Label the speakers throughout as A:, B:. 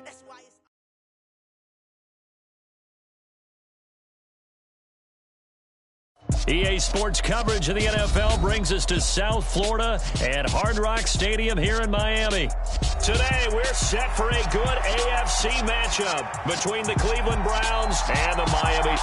A: That's why it's
B: EA Sports coverage of the NFL brings us to South Florida at Hard Rock Stadium here in Miami. Today, we're set for a good AFC matchup between the Cleveland Browns and the Miami.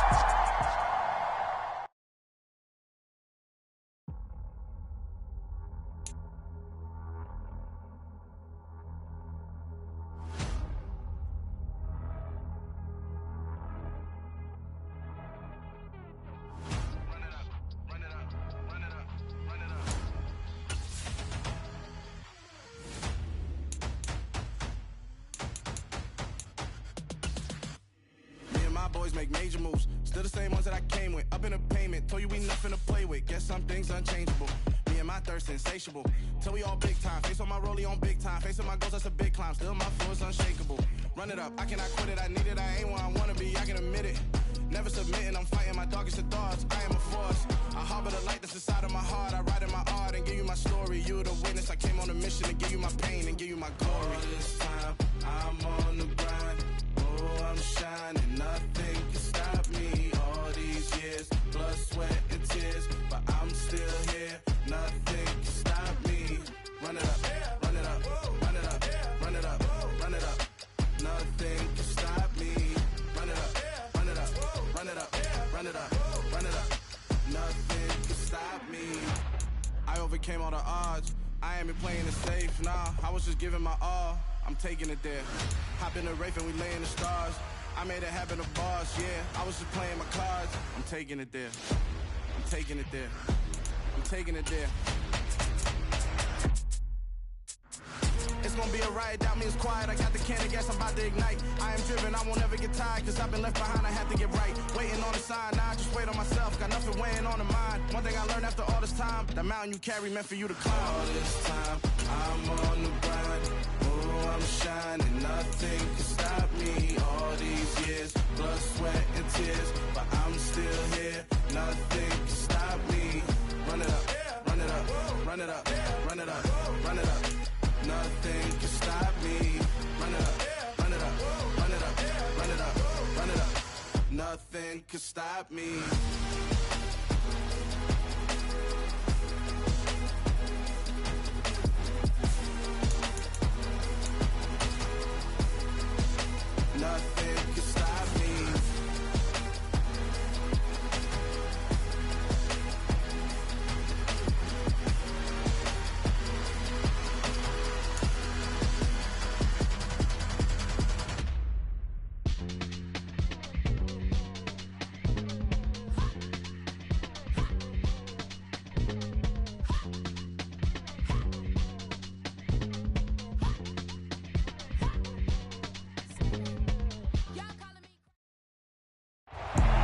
C: Boys make major moves, still the same ones that I came with. Up in a payment, told you we nothing to play with. Guess some things unchangeable. Me and my thirst insatiable. Till we all big time. Face on my rollie on big time. Facing my goals, that's a big climb. Still my flow is unshakable. Run it up, I cannot quit it. I need it, I ain't where I wanna be. I can admit it. Never submitting, I'm fighting my darkest of thoughts. I am a force. I harbor the light that's inside of my heart. I write in my art and give you my story. You the witness. I came on a mission to give you my pain and give you my glory. All this time, I'm on the grind. Oh, I'm shining, nothing can stop me. All these years, blood, sweat, and tears, but I'm still here. Nothing can stop me. Run it up, run it up, run it up, run it up, run it up. Nothing can stop me. Run it up, run it up, run it up, run it up, run it up. Nothing can stop me. I overcame all the odds. I ain't been playing it safe, nah. I was just giving my all. I'm taking it there. Hop in the Wraith and we lay in the stars. I made it happen to bars, yeah. I was just playing my cards. I'm taking it there. I'm taking it there. I'm taking it there. It's gonna be a riot, doubt me it's quiet. I got the can of gas, I'm about to ignite. I am driven, I won't ever get tired, cause I've been left behind, I have to get right. Waiting on the sign, now I just wait on myself. Got nothing weighing on the mind. One thing I learned after all this time, the mountain you carry meant for you to climb. All this time, I'm on the grind. Oh, I'm shining, nothing can stop me. All these years, blood, sweat, and tears, but I'm still here. Nothing can stop me. Run it up, run it up, run it up, run it up, run it up. Nothing can stop me. Run it up, run it up, run it up, run it up, run it up. Nothing can stop me. Nothing can stop me.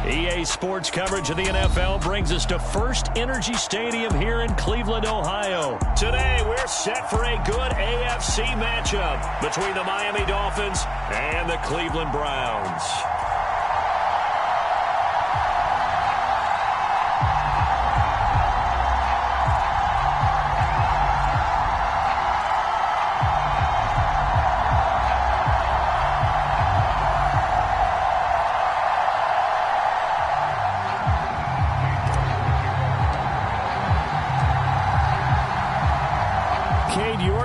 B: EA Sports coverage of the NFL brings us to First Energy Stadium here in Cleveland, Ohio. Today, we're set for a good AFC matchup between the Miami Dolphins and the Cleveland Browns.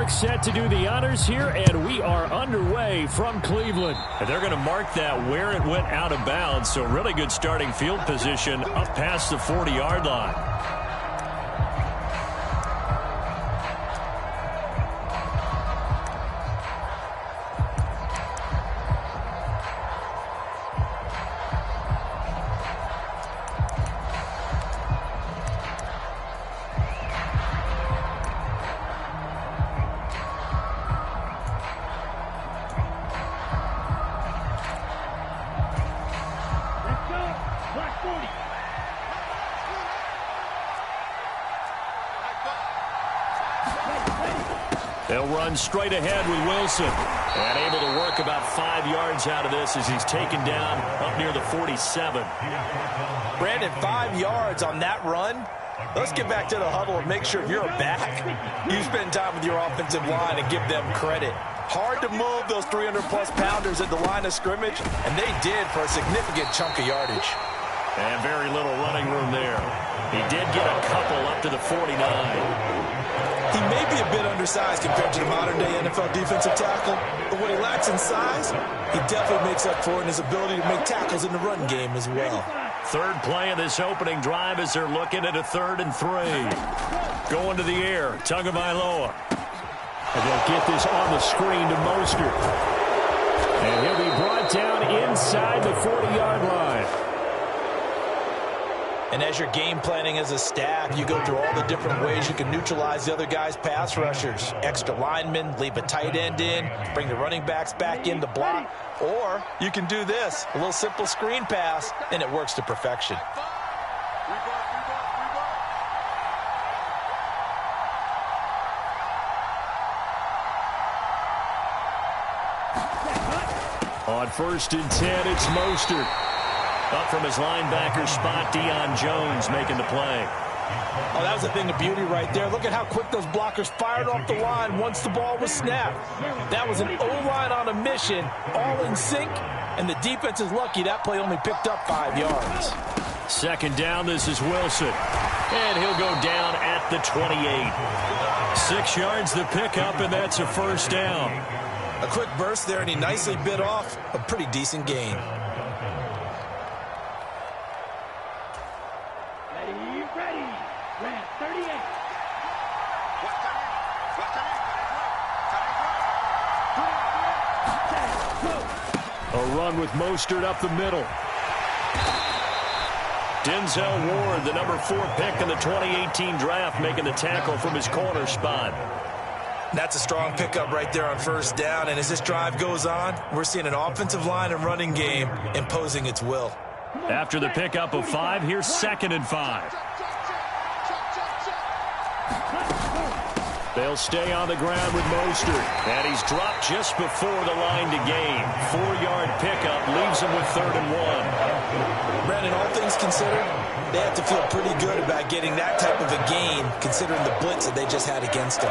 B: Set to do the honors here, and we are underway from Cleveland. And they're going to mark that where it went out of bounds, so really good starting field position up past the 40-yard line. They'll run straight ahead with Wilson. And able to work about 5 yards out of this as he's taken down up near the 47.
D: Brandon, 5 yards on that run. Let's get back to the huddle and make sure if you're a back, you spend time with your offensive line and give them credit. Hard to move those 300-plus pounders at the line of scrimmage, and they did for a significant chunk of yardage.
B: And very little running room there. He did get a couple up to the 49.
D: He may be a bit undersized compared to the modern-day NFL defensive tackle, but what he lacks in size, he definitely makes up for in his ability to make tackles in the run game as well.
B: Third play of this opening drive as they're looking at a 3rd and 3. Going to the air, Tagovailoa. And they'll get this on the screen to Mostert. And he'll be brought down inside the 40-yard line.
D: And as you're game planning as a staff, you go through all the different ways you can neutralize the other guy's pass rushers. Extra linemen, leave a tight end in, bring the running backs back in to block. Or you can do this, a little simple screen pass, and it works to perfection.
B: On 1st and 10, it's Mostert. Up from his linebacker spot, Deion Jones making the play.
D: Oh, that was a thing of beauty right there. Look at how quick those blockers fired off the line once the ball was snapped. That was an O-line on a mission, all in sync, and the defense is lucky that play only picked up 5 yards.
B: 2nd down, this is Wilson. And he'll go down at the 28. 6 yards the pickup, and that's a 1st down.
D: A quick burst there, and he nicely bit off a pretty decent gain.
B: A run with Mostert up the middle. Denzel Ward, the number 4 pick in the 2018 draft, making the tackle from his corner spot.
D: That's a strong pickup right there on 1st down, and as this drive goes on, we're seeing an offensive line and running game imposing its will.
B: After the pickup of 5, here's 2nd and 5. They'll stay on the ground with Mostert, and he's dropped just before the line to gain. 4-yard pickup leaves him with 3rd and 1.
D: Brandon, all things considered, they have to feel pretty good about getting that type of a gain, considering the blitz that they just had against him.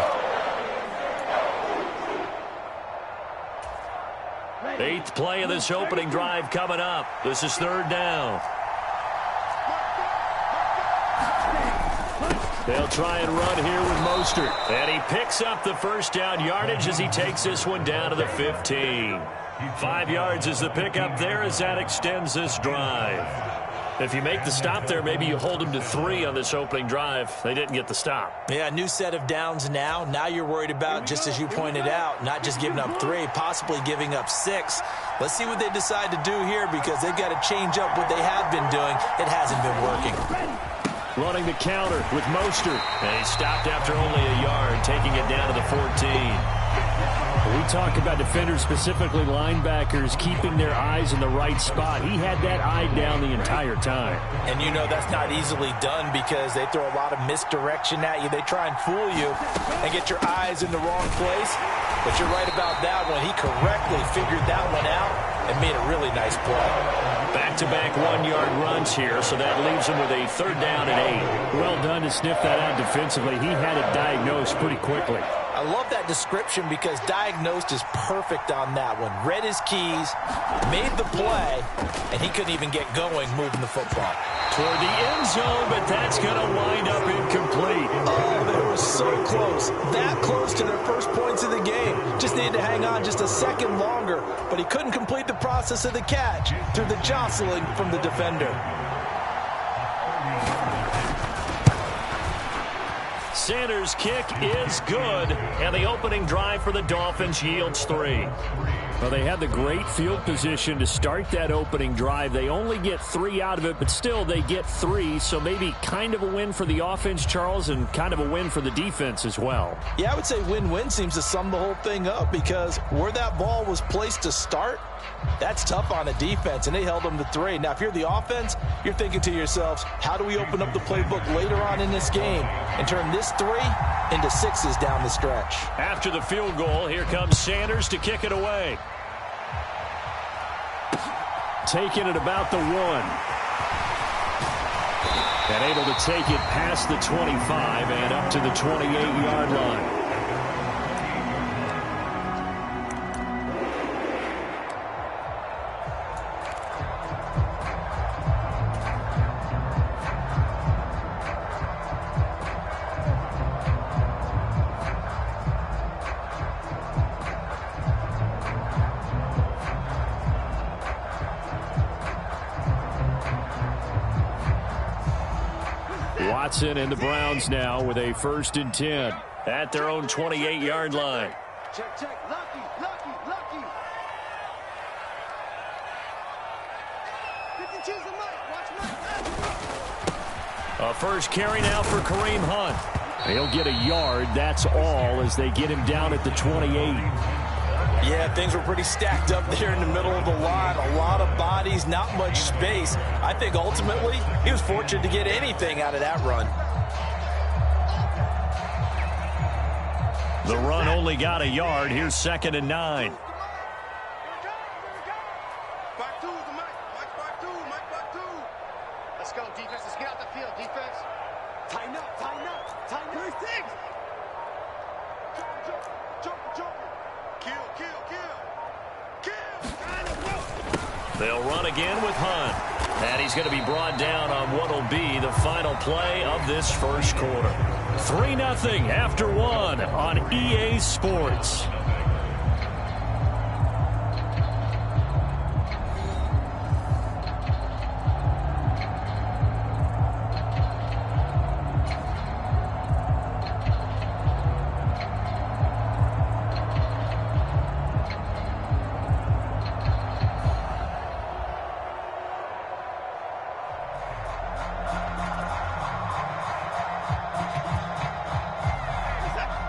B: 8th play of this opening drive coming up. This is 3rd down. They'll try and run here with Mostert. And he picks up the 1st down yardage as he takes this one down to the 15. 5 yards is the pickup there as that extends this drive. If you make the stop there, maybe you hold them to 3 on this opening drive. They didn't get the stop.
D: Yeah, new set of downs now. Now you're worried about, just as you pointed out, not just giving up 3, possibly giving up 6. Let's see what they decide to do here, because they've got to change up what they have been doing. It hasn't been working.
B: Running the counter with Mostert. And he stopped after only a yard, taking it down to the 14. We talk about defenders, specifically linebackers, keeping their eyes in the right spot. He had that eye down the entire time.
D: And you know that's not easily done because they throw a lot of misdirection at you. They try and fool you and get your eyes in the wrong place. But you're right about that one. He correctly figured that one out and made a really nice play.
B: Back-to-back 1-yard runs here, so that leaves him with a 3rd down and 8. Well done to sniff that out defensively. He had it diagnosed pretty quickly.
D: I love that description because diagnosed is perfect on that one. Read his keys, made the play, and he couldn't even get going moving the football.
B: Toward the end zone, but that's going to wind up incomplete.
D: Oh, they were so close. That close to their first points of the game. Just needed to hang on just a second longer, but he couldn't complete the process of the catch through the jostling from the defender.
B: Sanders' kick is good, and the opening drive for the Dolphins yields 3. Well, they had the great field position to start that opening drive. They only get 3 out of it, but still they get 3, so maybe kind of a win for the offense, Charles, and kind of a win for the defense as well.
D: Yeah, I would say win-win seems to sum the whole thing up because where that ball was placed to start, that's tough on a defense, and they held them to 3. Now, if you're the offense, you're thinking to yourselves, how do we open up the playbook later on in this game and turn this 3 into 6s down the stretch?
B: After the field goal, here comes Sanders to kick it away. Taking it about the 1. And able to take it past the 25 and up to the 28-yard line. Watson and the Browns now with a 1st and 10 at their own 28-yard line.
A: Check, check. Lucky.
B: A first carry now for Kareem Hunt. He'll get a yard. That's all as they get him down at the 28.
D: Yeah, things were pretty stacked up there in the middle of the line. A lot of bodies, not much space. I think ultimately he was fortunate to get anything out of that run.
B: The run only got a yard. Here's 2nd and 9.
A: Let's go, defense. Let's get out the field, defense. Tighten up. First things. Jump. Kill.
B: They'll run again with Hunt. And he's going to be brought down on what will be the final play of this first quarter. 3-0 after 1 on EA Sports.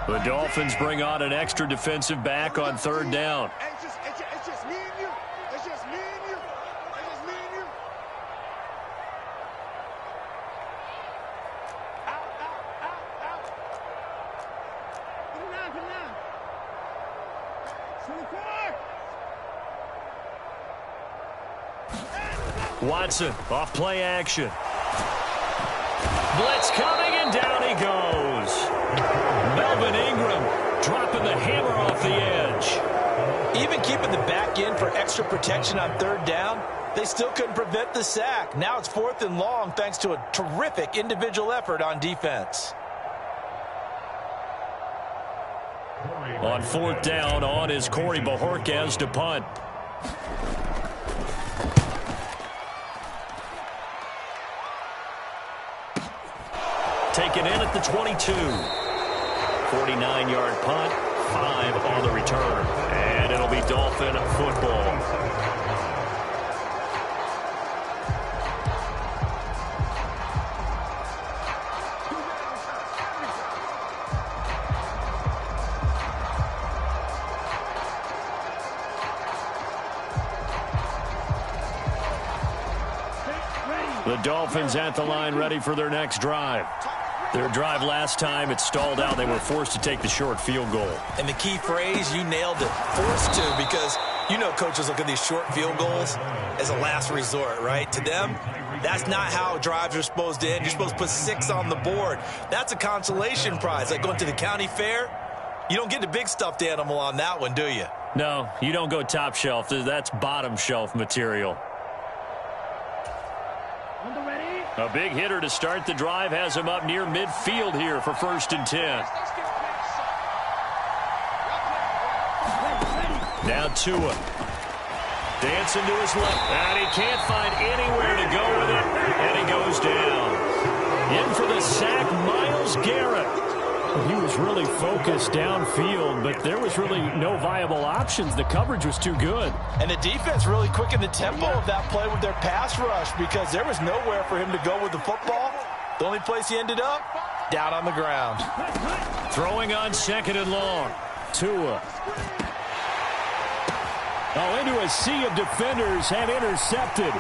B: The Dolphins bring on an extra defensive back on 3rd down.
A: It's just me and you. It's just me and you. Out. Get him down. 24.
B: Watson off play action. Blitz coming, and down he goes. Melvin Ingram dropping the hammer off the edge.
D: Even keeping the back end for extra protection on 3rd down, they still couldn't prevent the sack. Now it's 4th and long thanks to a terrific individual effort on defense.
B: On 4th down, on is Corey Bojorquez to punt. Taken in at the 22. 49-yard punt, 5 on the return. And it'll be Dolphin football. The Dolphins at the line ready for their next drive. Their drive last time, it stalled out. They were forced to take the short field goal.
D: And the key phrase, you nailed it, forced to, because you know coaches look at these short field goals as a last resort, right? To them, that's not how drives are supposed to end. You're supposed to put 6 on the board. That's a consolation prize. Like going to the county fair, you don't get the big stuffed animal on that one, do you?
B: No, you don't go top shelf. That's bottom shelf material. A big hitter to start the drive has him up near midfield here for 1st and 10. Now Tua. Dancing to his left. And he can't find anywhere to go with it. And he goes down. In for the sack, Myles Garrett.
E: He was really focused downfield, but there was really no viable options. The coverage was too good.
D: And the defense really quickened the tempo of that play with their pass rush because there was nowhere for him to go with the football. The only place he ended up, down on the ground.
B: Throwing on 2nd and long. Tua.
E: Into a sea of defenders and intercepted.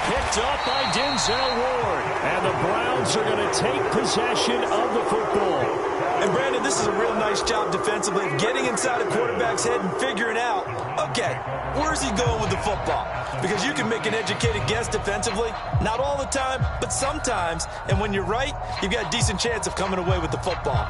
B: Picked up by Denzel Ward. And the Browns are going to take possession of the football.
D: And, Brandon, this is a real nice job defensively of getting inside a quarterback's head and figuring out, okay, where's he going with the football? Because you can make an educated guess defensively, not all the time, but sometimes. And when you're right, you've got a decent chance of coming away with the football.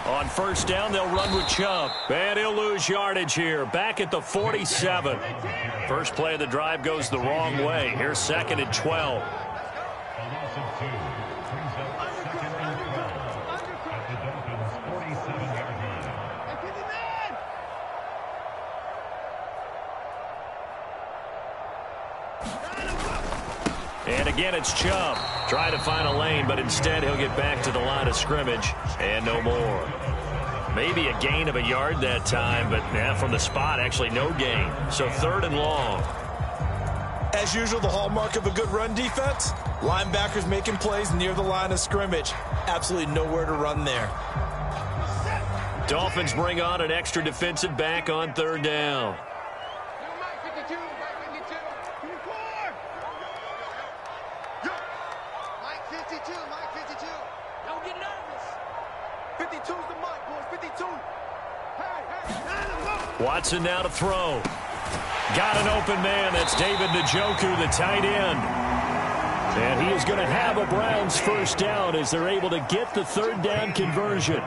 B: On first down, they'll run with Chubb. And he'll lose yardage here. Back at the 47. First play of the drive goes the wrong way. Here's 2nd and 12. And again, it's Chubb. Trying to find a lane, but instead he'll get back to the line of scrimmage. And no more. Maybe a gain of a yard that time, but from the spot, actually no gain. So 3rd and long.
D: As usual, the hallmark of a good run defense, linebackers making plays near the line of scrimmage. Absolutely nowhere to run there.
B: Dolphins bring on an extra defensive back on 3rd down. Watson now to throw. Got an open man. That's David Njoku, the tight end. And he is going to have a Browns first down as they're able to get the 3rd down conversion.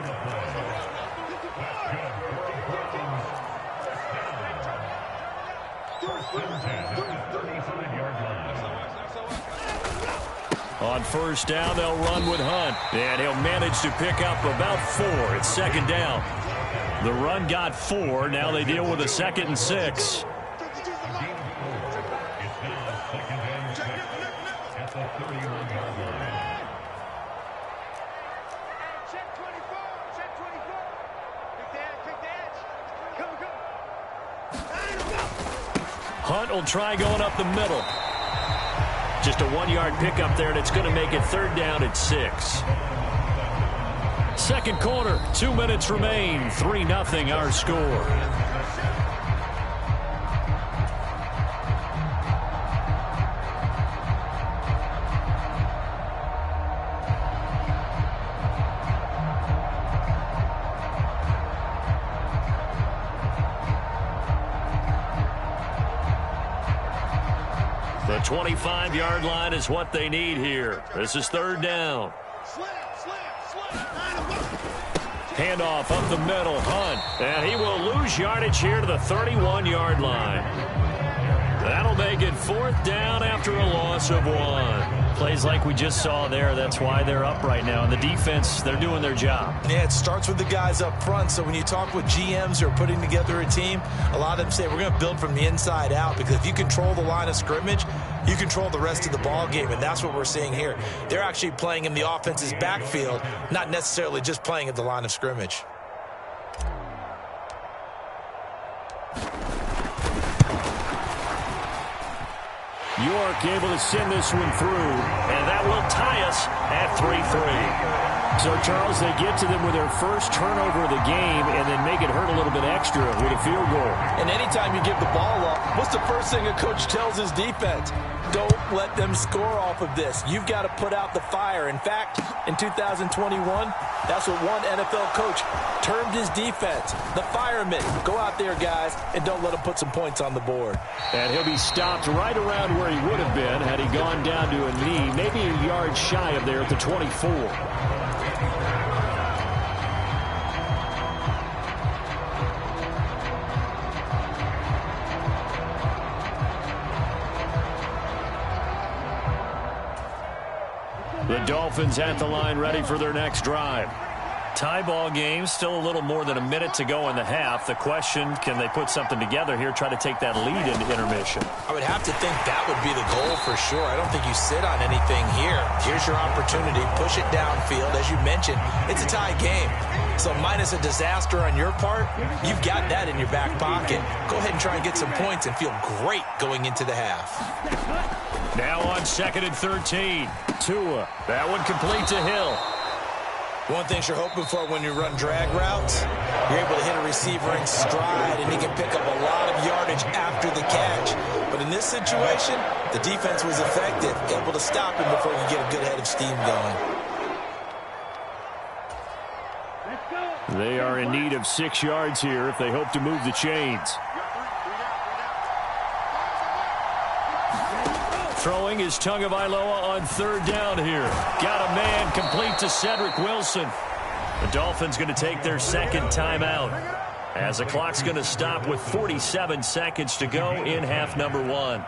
B: On first down, they'll run with Hunt. And he'll manage to pick up about 4. It's 2nd down. The run got 4. Now they deal with a 2nd and 6. Hunt will try going up the middle. Just a 1-yard pickup there, and it's going to make it 3rd down at 6. Second quarter, 2 minutes remain. 3-0 our score. The 25-yard line is what they need here. This is 3rd down. Handoff up the middle, Hunt. And he will lose yardage here to the 31-yard line. That'll make it 4th down after a loss of 1. Plays like we just saw there. That's why they're up right now. And the defense, they're doing their job.
D: Yeah, it starts with the guys up front. So when you talk with GMs who are putting together a team, a lot of them say we're going to build from the inside out, because if you control the line of scrimmage, you control the rest of the ball game, and that's what we're seeing here. They're actually playing in the offense's backfield, not necessarily just playing at the line of scrimmage.
B: York able to send this one through, and that will tie us at 3-3. So, Charles, they get to them with their first turnover of the game and then make it hurt a little bit extra with a field goal.
D: And anytime you give the ball up, what's the first thing a coach tells his defense? Don't let them score off of this. You've got to put out the fire. In fact, in 2021, that's what one NFL coach termed his defense, the firemen. Go out there, guys, and don't let them put some points on the board.
B: And he'll be stopped right around where he would have been had he gone down to a knee, maybe a yard shy of there at the 24. The Dolphins at the line ready for their next drive. Tie ball game, still a little more than a minute to go in the half. The question, can they put something together here, try to take that lead into intermission?
D: I would have to think that would be the goal for sure. I don't think you sit on anything here. Here's your opportunity. Push it downfield. As you mentioned, it's a tie game. So minus a disaster on your part, you've got that in your back pocket. Go ahead and try and get some points and feel great going into the half.
B: Now on 2nd and 13. Tua. That one complete to Hill.
D: One thing you're hoping for when you run drag routes, you're able to hit a receiver in stride, and he can pick up a lot of yardage after the catch. But in this situation, the defense was effective, able to stop him before he get a good head of steam going.
B: They are in need of 6 yards here if they hope to move the chains. Throwing is Tagovailoa on 3rd down here. Got a man complete to Cedric Wilson. The Dolphins going to take their second timeout as the clock's going to stop with 47 seconds to go in half number one.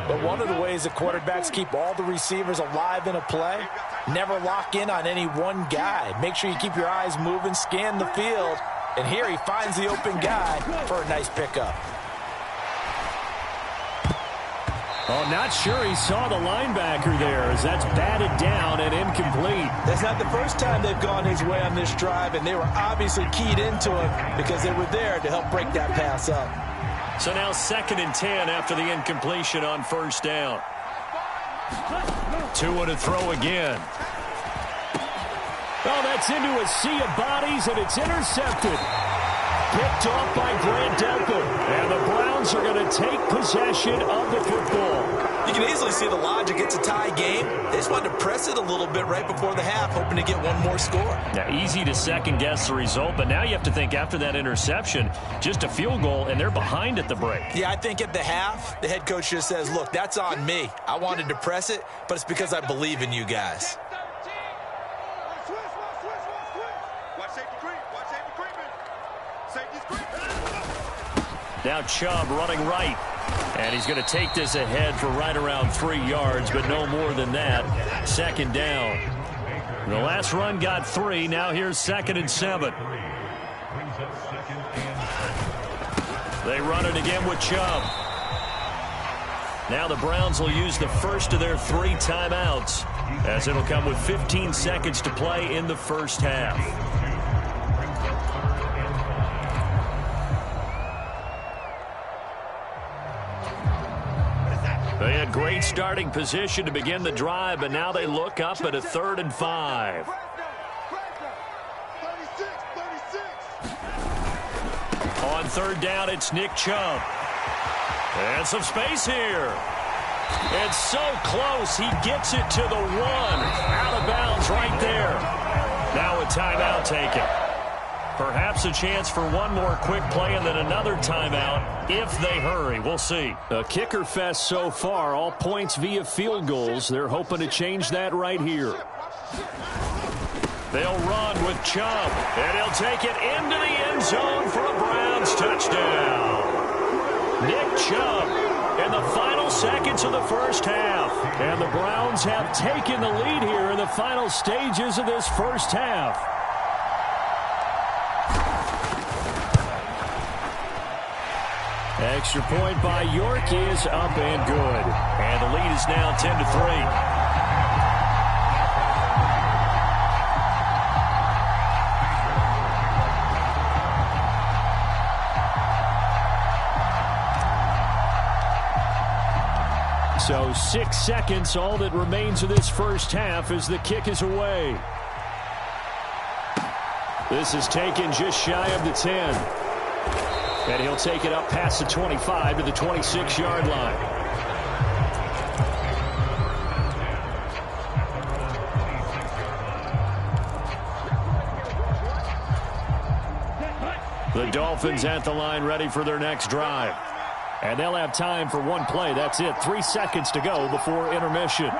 D: But one of the ways that quarterbacks keep all the receivers alive in a play, never lock in on any one guy. Make sure you keep your eyes moving, scan the field, and here he finds the open guy for a nice pickup.
E: Oh, not sure he saw the linebacker there as that's batted down and incomplete.
D: That's not the first time they've gone his way on this drive, and they were obviously keyed into him because they were there to help break that pass up.
B: So now 2nd and 10 after the incompletion on first down. Tua to throw again.
E: Oh, that's into a sea of bodies, and it's intercepted. Picked off by Grant Delpit. And the Browns are going to take possession of the football.
D: You can easily see the logic. It's a tie game. They just wanted to press it a little bit right before the half, hoping to get one more score.
B: Now, easy to second-guess the result, but now you have to think after that interception, just a field goal, and they're behind at the break.
D: Yeah, I think at the half, the head coach just says, look, that's on me. I wanted to press it, but it's because I believe in you guys.
B: Now Chubb running right. And he's going to take this ahead for right around 3 yards, but no more than that. 2nd down. The last run got 3. Now here's 2nd and 7. They run it again with Chubb. Now the Browns will use the first of their 3 timeouts, as it'll come with 15 seconds to play in the first half. They had great starting position to begin the drive, but now they look up at a 3rd and 5. On 3rd down, it's Nick Chubb. And some space here. It's so close, he gets it to the 1. Out of bounds right there. Now a timeout taken. Perhaps a chance for one more quick play and then another timeout if they hurry. We'll see.
E: A kicker fest so far, all points via field goals. They're hoping to change that right here.
B: They'll run with Chubb, and he'll take it into the end zone for a Browns touchdown. Nick Chubb in the final seconds of the first half.
E: And the Browns have taken the lead here in the final stages of this first half. Extra point by York is up and good.
B: And the lead is now 10-3.
E: So 6 seconds, all that remains of this first half as the kick is away. This is taken just shy of the 10. And he'll take it up past the 25 to the 26-yard line. The Dolphins at the line ready for their next drive. And they'll have time for one play. That's it. 3 seconds to go before intermission.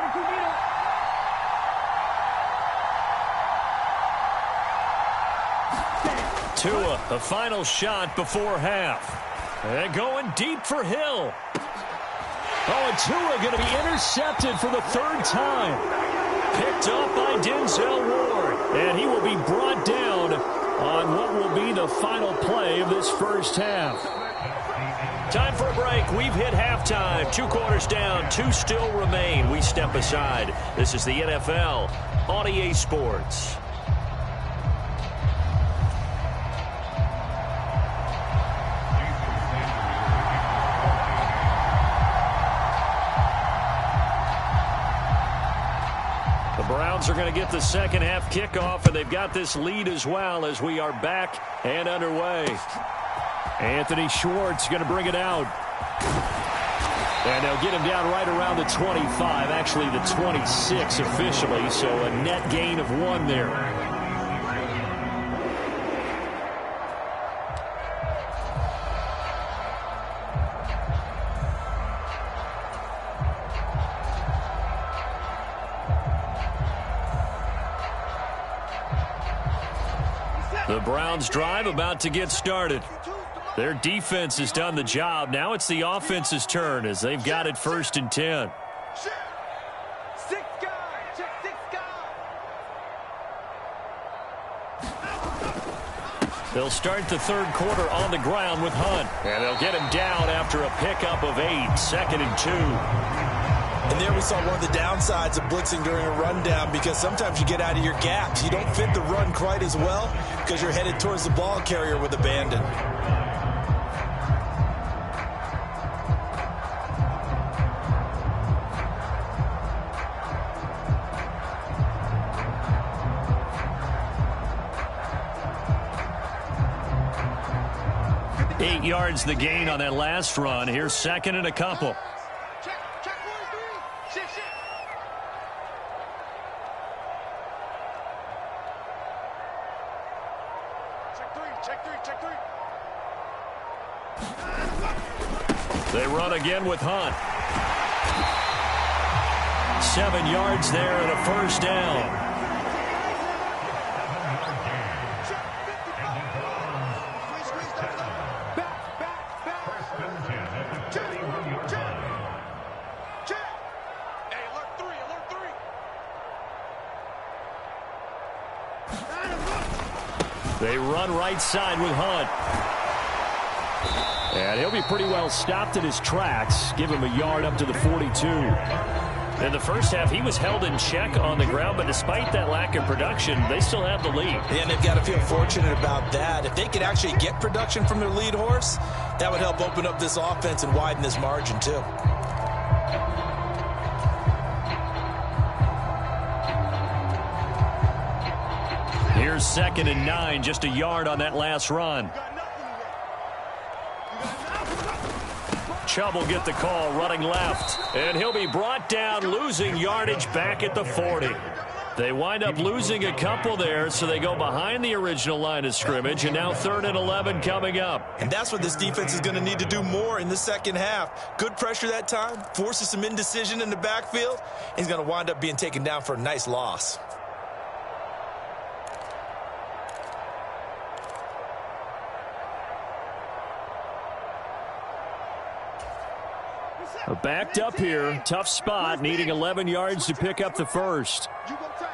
B: Tua, the final shot before half. And going deep for Hill.
E: Oh, and Tua going to be intercepted for the 3rd time.
B: Picked up by Denzel Ward.
E: And he will be brought down on what will be the final play of this first half.
B: Time for a break. We've hit halftime. 2 quarters down. 2 still remain. We step aside. This is the NFL on EA Sports. The Browns are going to get the second half kickoff, and they've got this lead as well as we are back and underway.
E: Anthony Schwartz going to bring it out. And they'll get him down right around the 25, actually the 26 officially, so a net gain of 1 there.
B: The Browns drive about to get started. Their defense has done the job. Now it's the offense's turn as they've got it 1st and 10. They'll start the 3rd quarter on the ground with Hunt. And they'll get him down after a pickup of 8, 2nd and 2.
D: And there we saw one of the downsides of blitzing during a rundown, because sometimes you get out of your gaps. You don't fit the run quite as well because you're headed towards the ball carrier with abandon.
B: Eight yards the gain on that last run. Here's 2nd and a couple. They run again with Hunt. 7 yards there and a 1st down. They run right side with Hunt. And he'll be pretty well stopped in his tracks. Give him a yard up to the 42. In the first half, he was held in check on the ground, but despite that lack of production, they still have the lead.
D: And they've got to feel fortunate about that. If they could actually get production from their lead horse, that would help open up this offense and widen this margin too.
B: Here's 2nd and 9, just a yard on that last run. Chubb will get the call, running left. And he'll be brought down, losing yardage back at the 40. They wind up losing a couple there, so they go behind the original line of scrimmage, and now 3rd and 11 coming up.
D: And that's what this defense is going to need to do more in the second half. Good pressure that time, forces some indecision in the backfield. He's going to wind up being taken down for a nice loss.
B: Backed up here, tough spot, needing 11 yards to pick up the 1st.
A: You go tight.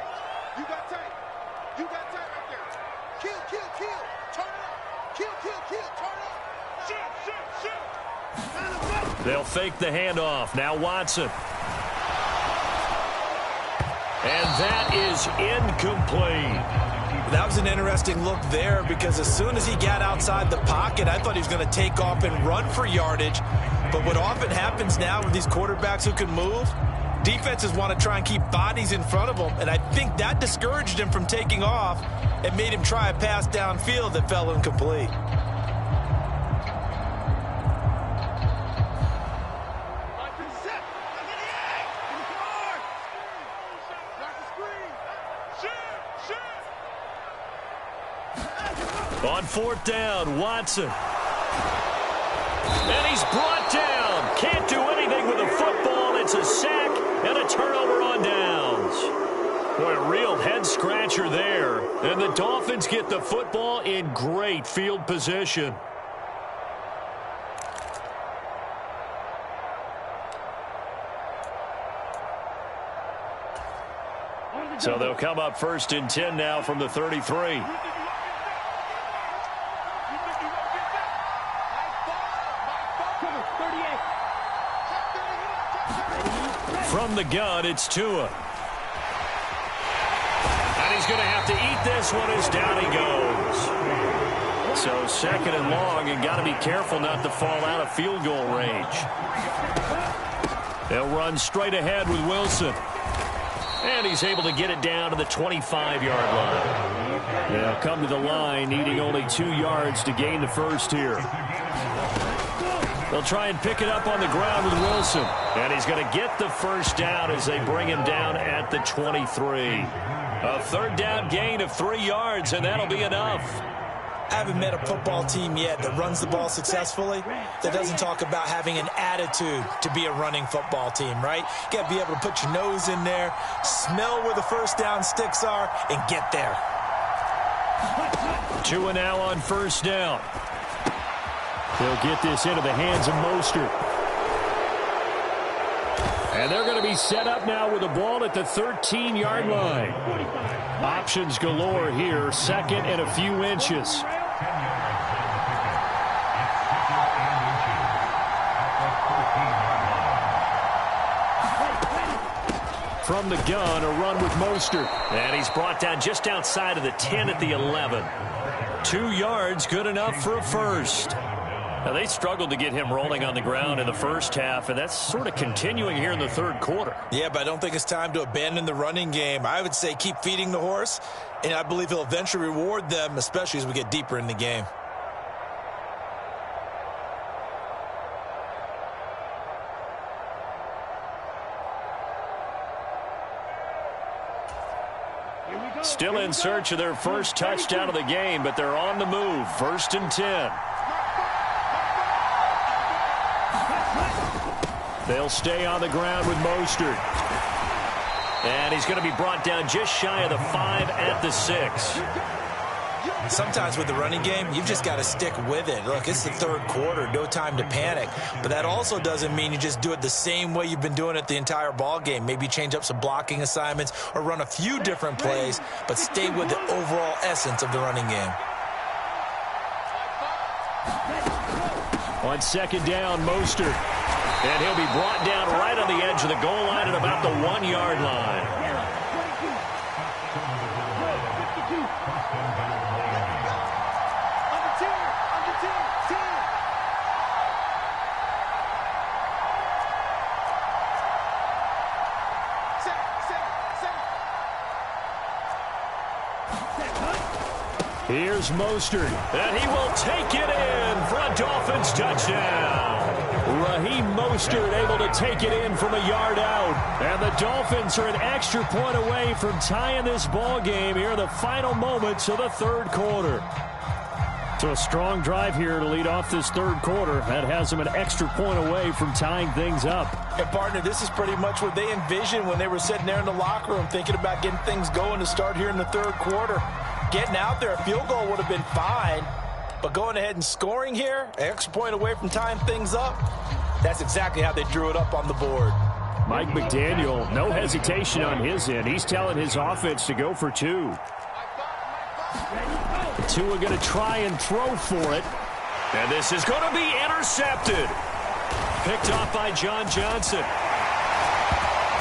A: You got tight. You got tight right there. Kill. Turn it up. Kill. Turn it up. Shoot.
B: They'll fake the handoff. Now Watson. And that is incomplete.
D: That was an interesting look there, because as soon as he got outside the pocket, I thought he was going to take off and run for yardage. But what often happens now with these quarterbacks who can move, defenses want to try and keep bodies in front of them, and I think that discouraged him from taking off and made him try a pass downfield that fell incomplete.
B: On 4th down, Watson. And he's brought down. Can't do anything with the football. It's a sack and a turnover on downs. Boy, a real head-scratcher there. And the Dolphins get the football in great field position. So they'll come up 1st and 10 now from the 33. From the gun, it's Tua. And he's going to have to eat this one as down he goes. So 2nd and long, and got to be careful not to fall out of field goal range. They'll run straight ahead with Wilson. And he's able to get it down to the 25-yard line. They'll come to the line, needing only 2 yards to gain the 1st here. They'll try and pick it up on the ground with Wilson. And he's going to get the 1st down as they bring him down at the 23. A 3rd down gain of 3 yards, and that'll be enough.
D: I haven't met a football team yet that runs the ball successfully that doesn't talk about having an attitude to be a running football team, right? You got to be able to put your nose in there, smell where the 1st down sticks are, and get there.
B: Tua now on first down. They'll get this into the hands of Mostert. And they're going to be set up now with the ball at the 13-yard line. Options galore here, second and a few inches. From the gun, a run with Mostert. And he's brought down just outside of the 10 at the 11. 2 yards, good enough for a first. Now, they struggled to get him rolling on the ground in the first half, and that's sort of continuing here in the third quarter.
D: Yeah, but I don't think it's time to abandon the running game. I would say keep feeding the horse, and I believe he'll eventually reward them, especially as we get deeper in the game.
B: Still in search of their first touchdown of the game, but they're on the move. 1st and 10. They'll stay on the ground with Mostert. And he's going to be brought down just shy of the 5 at the 6.
D: Sometimes with the running game, you've just got to stick with it. Look, it's the third quarter, no time to panic. But that also doesn't mean you just do it the same way you've been doing it the entire ball game. Maybe change up some blocking assignments or run a few different plays, but stay with the overall essence of the running game.
B: On second down, Mostert. And he'll be brought down right on the edge of the goal line at about the 1-yard line. Here's Mostert, and he will take it in for a Dolphins touchdown. Raheem Mostert able to take it in from a yard out. And the Dolphins are an extra point away from tying this ball game here in the final moments of the third quarter. So a strong drive here to lead off this third quarter. That has them an extra point away from tying things up.
D: And, partner, this is pretty much what they envisioned when they were sitting there in the locker room thinking about getting things going to start here in the third quarter. Getting out there, a field goal would have been fine. But going ahead and scoring here, an extra point away from tying things up, that's exactly how they drew it up on the board.
B: Mike McDaniel, no hesitation on his end. He's telling his offense to go for 2. Tua going to try and throw for it. And this is going to be intercepted. Picked off by John Johnson.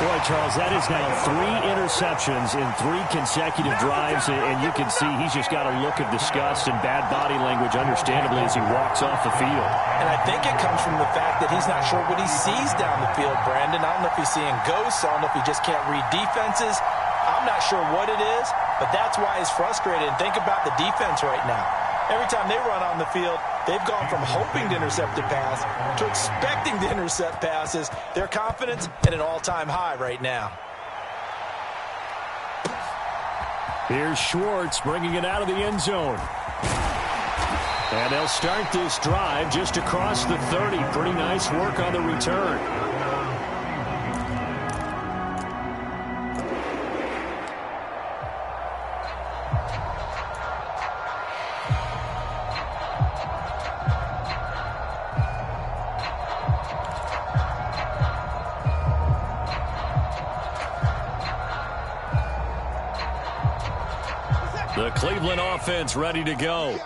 B: Boy, Charles, that is now 3 interceptions in 3 consecutive drives, and you can see he's just got a look of disgust and bad body language, understandably, as he walks off the field.
D: And I think it comes from the fact that he's not sure what he sees down the field, Brandon. I don't know if he's seeing ghosts. I don't know if he just can't read defenses. I'm not sure what it is, but that's why he's frustrated. And think about the defense right now. Every time they run on the field, they've gone from hoping to intercept a pass to expecting to intercept passes. Their confidence at an all-time high right now.
B: Here's Schwartz bringing it out of the end zone. And they'll start this drive just across the 30. Pretty nice work on the return. The Cleveland offense ready to go.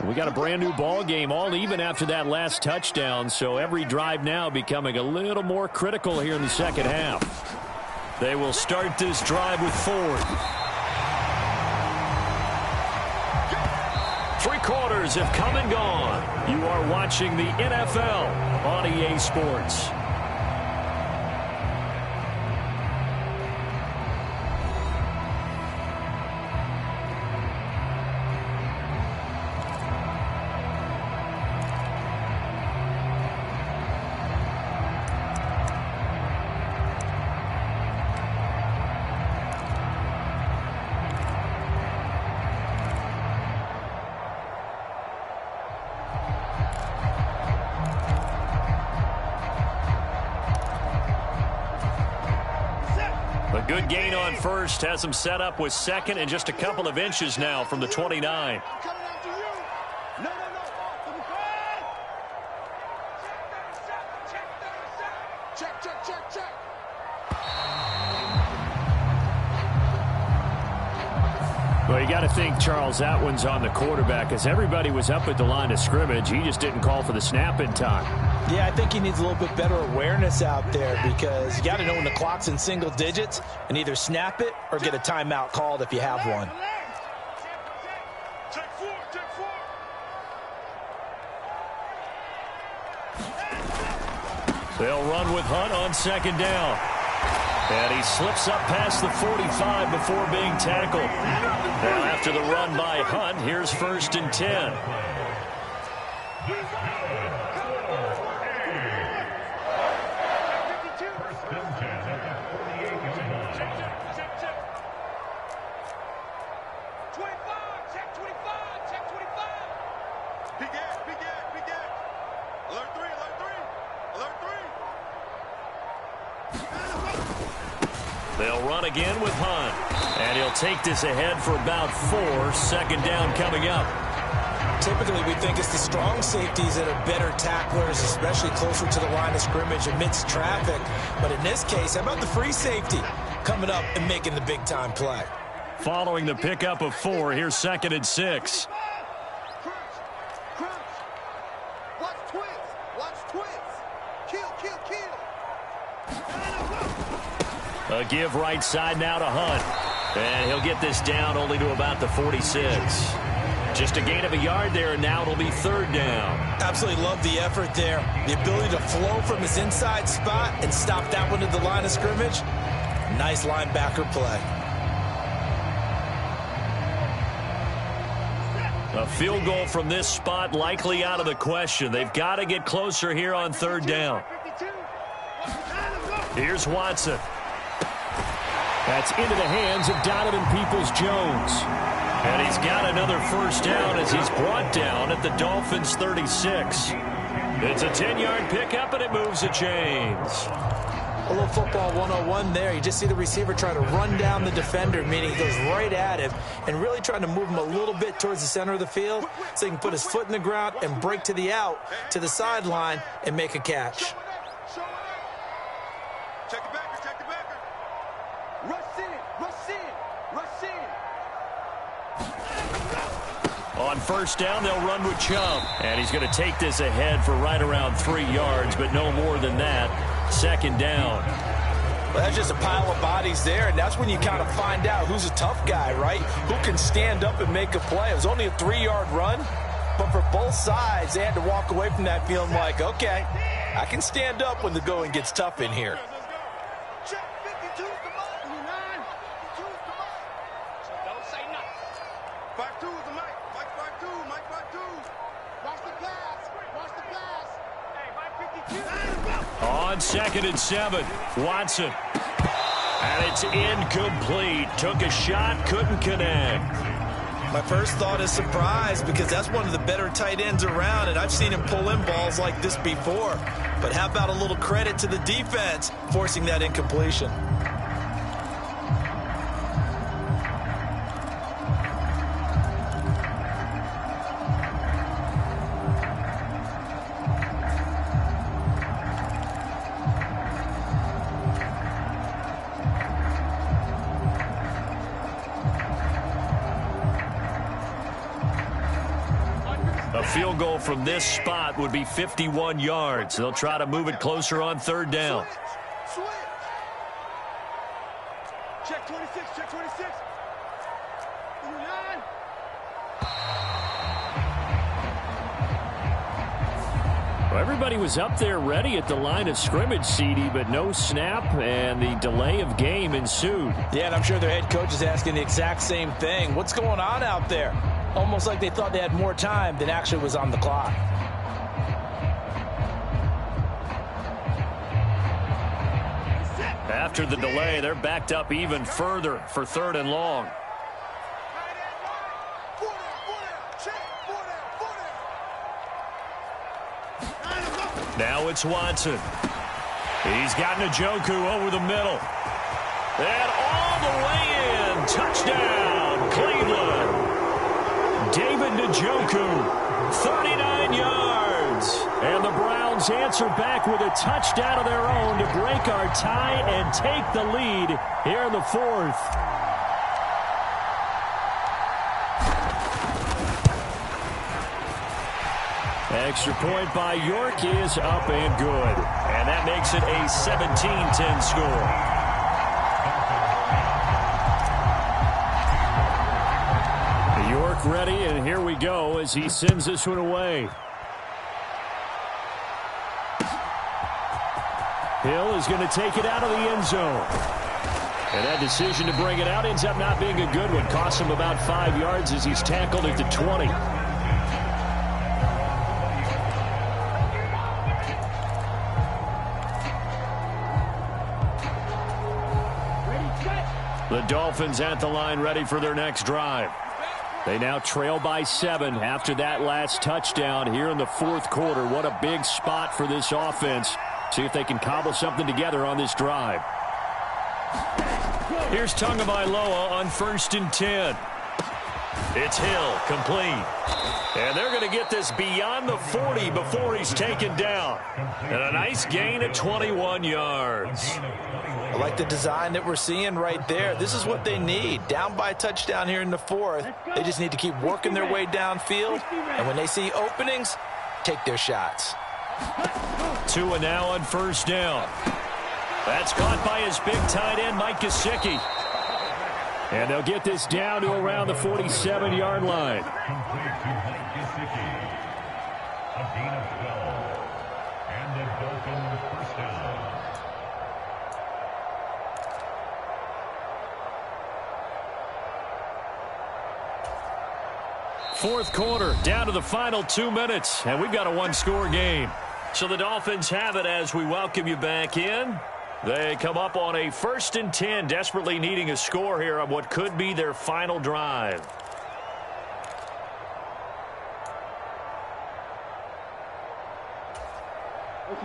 B: We got a brand new ball game, all even after that last touchdown, so every drive now becoming a little more critical here in the second half. They will start this drive with Ford. 3 quarters have come and gone. You are watching the NFL on EA Sports. A good gain on first has him set up with second and just a couple of inches now from the 29.
A: Check, check, check.
B: Well, you got to think, Charles, that one's on the quarterback, as everybody was up at the line of scrimmage. He just didn't call for the snap in time.
D: Yeah, I think he needs a little bit better awareness out there, because you got to know when the clock's in single digits and either snap it or get a timeout called if you have one.
A: Check four, check four.
B: They'll run with Hunt on second down. And he slips up past the 45 before being tackled. Now after the run by Hunt, here's 1st and 10. They'll run again with Hunt. And he'll take this ahead for about 4. 2nd down coming up.
D: Typically, we think it's the strong safeties that are better tacklers, especially closer to the line of scrimmage amidst traffic. But in this case, how about the free safety coming up and making the big-time play?
B: Following the pickup of 4, here's 2nd and 6.
A: Crunch. Watch twins. Watch twins. Kill, kill, kill.
B: A give right side now to Hunt. And he'll get this down only to about the 46. Just a gain of a yard there, and now it'll be 3rd down.
D: Absolutely love the effort there. The ability to flow from his inside spot and stop that one at the line of scrimmage. Nice linebacker play.
B: A field goal from this spot likely out of the question. They've got to get closer here on 3rd down. Here's Watson. That's into the hands of Donovan Peoples-Jones. And he's got another 1st down as he's brought down at the Dolphins' 36. It's a 10-yard pickup, and it moves the chains.
D: A little football 101 there. You just see the receiver trying to run down the defender, meaning he goes right at him and really trying to move him a little bit towards the center of the field so he can put his foot in the ground and break to the out, to the sideline, and make a catch.
A: Check the backer, check the backer. Rush in, rush in, rush in.
B: On 1st down, they'll run with Chubb. And he's going to take this ahead for right around 3 yards, but no more than that. 2nd down.
D: Well, that's just a pile of bodies there, and that's when you kind of find out who's a tough guy, right? Who can stand up and make a play. It was only a 3-yard run, but for both sides, they had to walk away from that feeling like, okay, I can stand up when the going gets tough in here.
A: Check 52's the mic. 29. 52's the mic. So don't say nothing. 52's the mic. Mike 52. Mike 52. Watch the pass. Watch the pass. Hey, Mike 52.
B: On 2nd and 7, Watson. And it's incomplete. Took a shot, couldn't connect.
D: My first thought is surprise, because that's one of the better tight ends around, and I've seen him pull in balls like this before. But how about a little credit to the defense forcing that incompletion?
B: A field goal from this spot would be 51 yards. They'll try to move it closer on 3rd down.
A: Switch. Check 26, check 26. 29.
B: Well, everybody was up there ready at the line of scrimmage, CD, but no snap, and the delay of game ensued.
D: Yeah, and I'm sure their head coach is asking the exact same thing. What's going on out there? Almost like they thought they had more time than actually was on the clock.
B: After the delay, they're backed up even further for 3rd and long. Now it's Watson. He's got Njoku over the middle. And all the way in. Touchdown, Cleveland. David Njoku, 39 yards. yards. And the Browns answer back with a touchdown of their own to break our tie and take the lead here in the fourth. Extra point by York is up and good. And that makes it a 17-10 score. York ready, and here we go as he sends this one away. Hill is going to take it out of the end zone. And that decision to bring it out ends up not being a good one. Costs him about 5 yards as he's tackled at the 20. The Dolphins at the line ready for their next drive. They now trail by 7 after that last touchdown here in the fourth quarter. What a big spot for this offense. See if they can cobble something together on this drive. Here's Tagovailoa on 1st and 10. It's Hill, complete. And they're going to get this beyond the 40 before he's taken down. And a nice gain of 21 yards.
D: I like the design that we're seeing right there. This is what they need. Down by a touchdown here in the fourth. They just need to keep working their way downfield. And when they see openings, take their shots.
B: Tua now on 1st down. That's caught by his big tight end, Mike Gesicki. And they'll get this down to around the 47-yard line. Fourth quarter, down to the final 2 minutes, and we've got a one-score game. So the Dolphins have it as we welcome you back in. They come up on a 1st and 10, desperately needing a score here on what could be their final drive.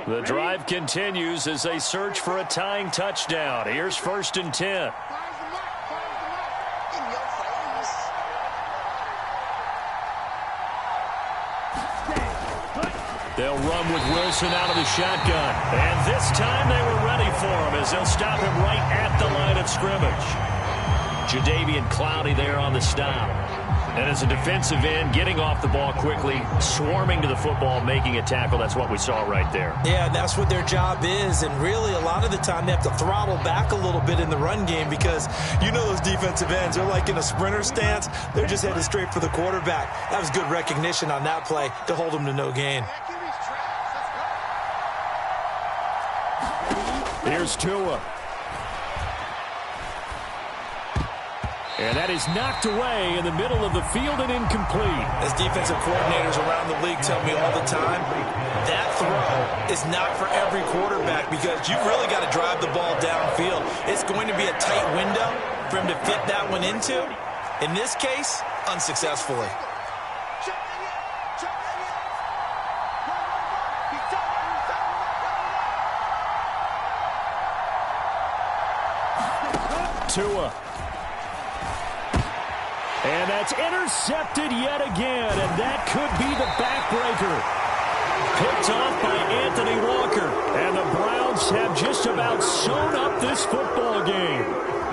B: The drive continues as they search for a tying touchdown. Here's 1st and 10. They'll run with Wilson out of the shotgun. And this time they were ready for him as they'll stop him right at the line of scrimmage. Jadeveon Clowney there on the stop. And as a defensive end, getting off the ball quickly, swarming to the football, making a tackle. That's what we saw right there.
D: Yeah, and that's what their job is. And really, a lot of the time, they have to throttle back a little bit in the run game because you know those defensive ends, they're like in a sprinter stance. They're just headed straight for the quarterback. That was good recognition on that play to hold them to no gain.
B: Here's Tua. And that is knocked away in the middle of the field and incomplete.
D: As defensive coordinators around the league tell me all the time, that throw is not for every quarterback because you've really got to drive the ball downfield. It's going to be a tight window for him to fit that one into. In this case, unsuccessfully.
B: Tua. And that's intercepted yet again, and that could be the backbreaker. Picked off by Anthony Walker, and the Browns have just about sewn up this football game.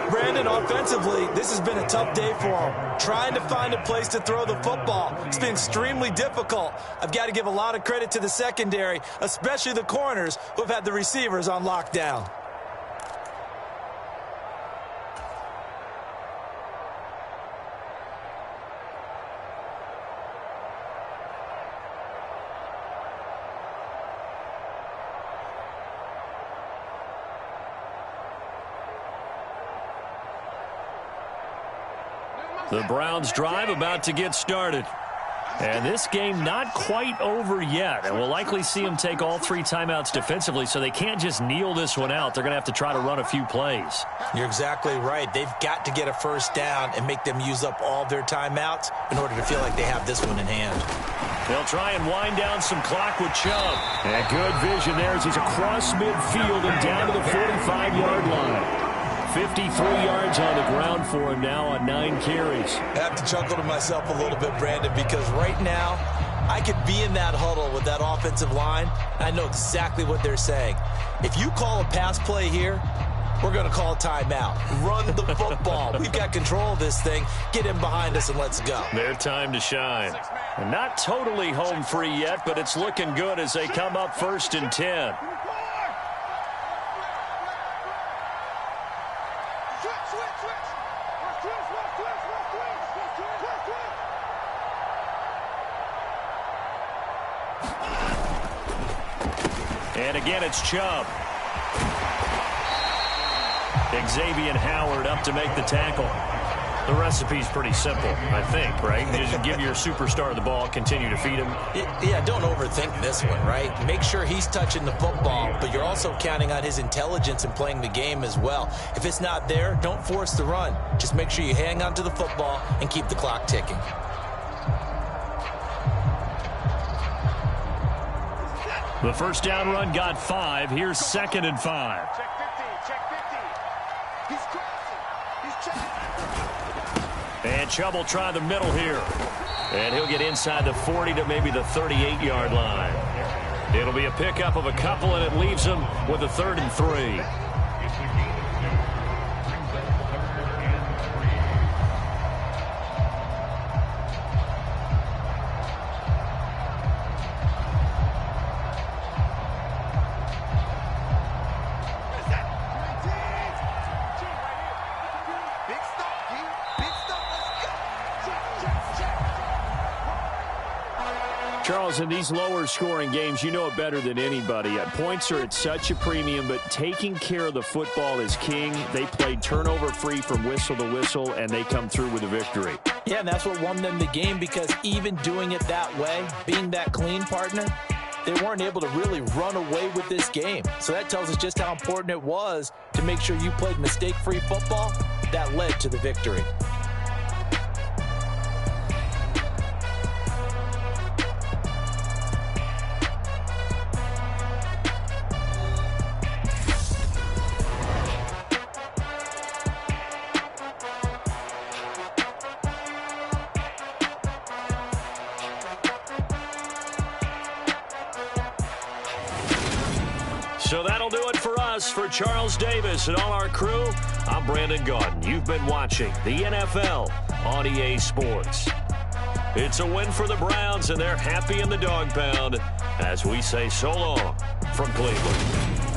D: Brandon, offensively, this has been a tough day for them. Trying to find a place to throw the football. It's been extremely difficult. I've got to give a lot of credit to the secondary, especially the corners who have had the receivers on lockdown.
B: The Browns drive about to get started. And this game not quite over yet. And we'll likely see them take all 3 timeouts defensively, so they can't just kneel this one out. They're going to have to try to run a few plays.
D: You're exactly right. They've got to get a first down and make them use up all their timeouts in order to feel like they have this one in hand.
B: They'll try and wind down some clock with Chubb. And good vision there as he's across midfield and down to the 45-yard line. 53 yards on the ground for him now on 9 carries.
D: I have to chuckle to myself a little bit, Brandon, because right now I could be in that huddle with that offensive line. I know exactly what they're saying. If you call a pass play here, we're going to call a timeout. Run the football. We've got control of this thing. Get him behind us and let's go.
B: Their time to shine. And not totally home free yet, but it's looking good as they come up 1st and 10. And again, it's Chubb. Xavier Howard up to make the tackle. The recipe's pretty simple, I think, right? You just give your superstar the ball, continue to feed him.
D: Yeah, don't overthink this one, right? Make sure he's touching the football, but you're also counting on his intelligence in playing the game as well. If it's not there, don't force the run. Just make sure you hang on to the football and keep the clock ticking.
B: The first down run got 5. Here's 2nd and 5.
A: Check 50, check 50. He's crossing. He's checking.
B: And Chubb will try the middle here. And he'll get inside the 40 to maybe the 38-yard line. It'll be a pickup of a couple, and it leaves him with a 3rd and 3. Charles, in these lower-scoring games, you know it better than anybody. Points are at such a premium, but taking care of the football is king. They played turnover-free from whistle to whistle, and they come through with a victory.
D: Yeah, and that's what won them the game, because even doing it that way, being that clean partner, they weren't able to really run away with this game. So that tells us just how important it was to make sure you played mistake-free football. That led to the victory.
B: So that'll do it for us. For Charles Davis and all our crew, I'm Brandon Gaudin. You've been watching the NFL on EA Sports. It's a win for the Browns, and they're happy in the dog pound as we say so long from Cleveland.